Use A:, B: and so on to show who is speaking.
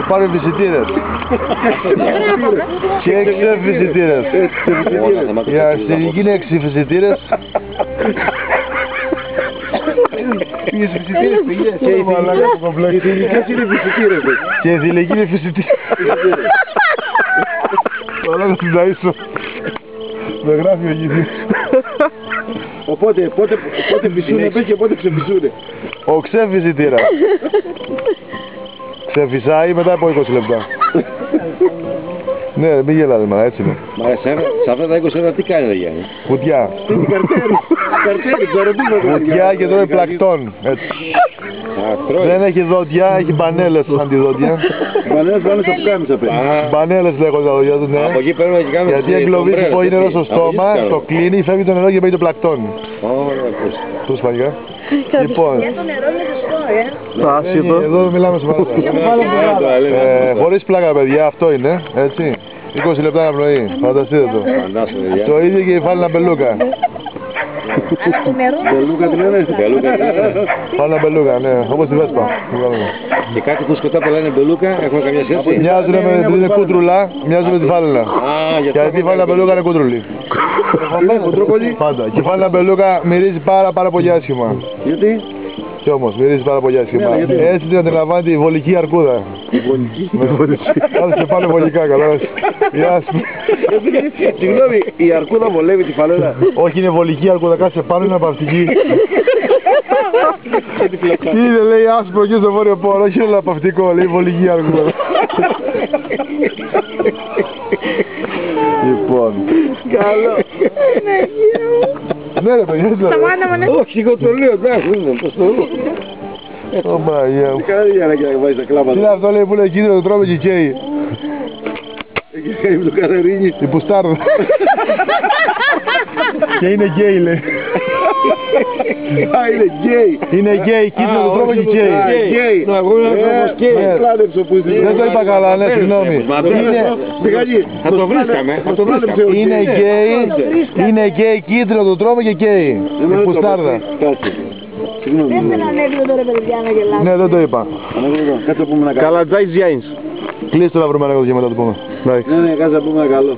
A: Υπάρχουν φυσιτήρες. Και 6 φυσιτήρες. Η αστυνομική είναι 6 φυσιτήρες.
B: Πήγες φυσιτήρες, πήγες.
A: Και οι θηλυκές είναι φυσιτήρες. Και οι θηλυκοί είναι φυσιτήρες. Όλα να την ταΐσω. Με γράφει ο γηθής.
B: Οπότε πότε φυσούνε πες και πότε ξεφυσούνε.
A: Ο ξεφυσιτήρας. Ξεφυσάει μετά από 20 λεπτά. Ναι, μην γελάτε, μα έτσι είναι.
B: Μα σε αυτά τα 20 λεπτά τι κάνει, Γιάννη?
A: Κουτιά.
B: Καρτέρι, το ρωτήμα.
A: Κουτιά και τρώει πλακτόν. Έτσι. Δεν έχει δόντια, έχει μπανέλες αντιδόντια.
B: Μπανέλες πάνε στο πουκάμισα πέρα.
A: Μπανέλες λέγονται τα δόντια του, ναι.
B: Από εκεί παίρνουμε και κάνουμε.
A: Γιατί εγκλωβίζει πολύ νερό στο στόμα, το κλείνει, φεύγει το νερό και μπαίνει το πλακτόν.
B: Ωραία, πώς.
A: Του σπαγιά. Λοιπόν.
C: Το άσχετο.
A: Εδώ μιλάμε σοβαρά. Χωρίς πλάκα, παιδιά, αυτό είναι, έτσι. 20 λεπτά αναπνοή, φανταστείτε το. Το ίδιο και η φάλινα μπελούκα.
B: Μπελούκα την λένε.
A: Φάλινα μπελούκα, ναι, όπως τη Βέσπα.
B: Και κάτι που σκοτά λένε μπελούκα, έχουμε καμιά σχέση.
A: Μοιάζουν με την κούτρουλα, μοιάζουν με τη φάλινα. Γιατί η φάλινα μπελούκα είναι κούτρουλη. Πάντα. Και η φάλινα μπελούκα μυρίζει πάρα πολύ άσχημα.
B: Γιατί?
A: Κι όμως μυρίζει πάρα πολύ άσχημα. Έτσι την αντιλαμβάνεται η βολική αρκούδα.
B: Η βολική.
A: Κάτσε πάνε βολικά, καλά. Γεια σου.
B: Συγγνώμη, η αρκούδα βολεύει τη φαλένα.
A: Όχι, είναι βολική αρκούδα, κάτσε πάνω, είναι απαυτική. Τι είναι, λέει άσπρο και στο βόρειο πόρο, όχι είναι απαυτικό, λέει βολική αρκούδα. Λοιπόν.
B: Καλό.
A: Ναι ρε παιδιά, έτσι λέει.
B: Όχι, εγώ το λέω, εντάξει, πώς το λέω.
A: Ω Μαγία μου.
B: Τι κάνει για να βάζεις τα κλάματα.
A: Τι είναι αυτό, λέει, που λέει κίνδυνο, το τρώμε και καίει.
B: Εκεί κάνει το Κατερίνι.
A: Η πουστάρδα. Και είναι γκέι, λέει.
B: Α, είναι γκέι.
A: Είναι γκέι, κίνδυνο, το τρώμε και καίει.
B: Γκέι. Να βγουν ένας γκέι. Πλάνεψε που είσαι.
A: Δεν το είπα καλά, ναι, συγγνώμη.
B: Θα το βρίσκαμε.
A: Είναι γκέι, κίτρινο, το τρώμε και καίει. Η πουστάρδα.
D: Δεν με ανέβηκε τώρα παιδιά να γελάσω.
A: Ναι, δεν το είπα.
B: Κάτσε να πούμε ένα καλό.
C: Καλατζάις Γιάννης.
A: Κλείστε να βρούμε ένα και μετά το πούμε.
B: Ναι, κάτσε να πούμε ένα καλό.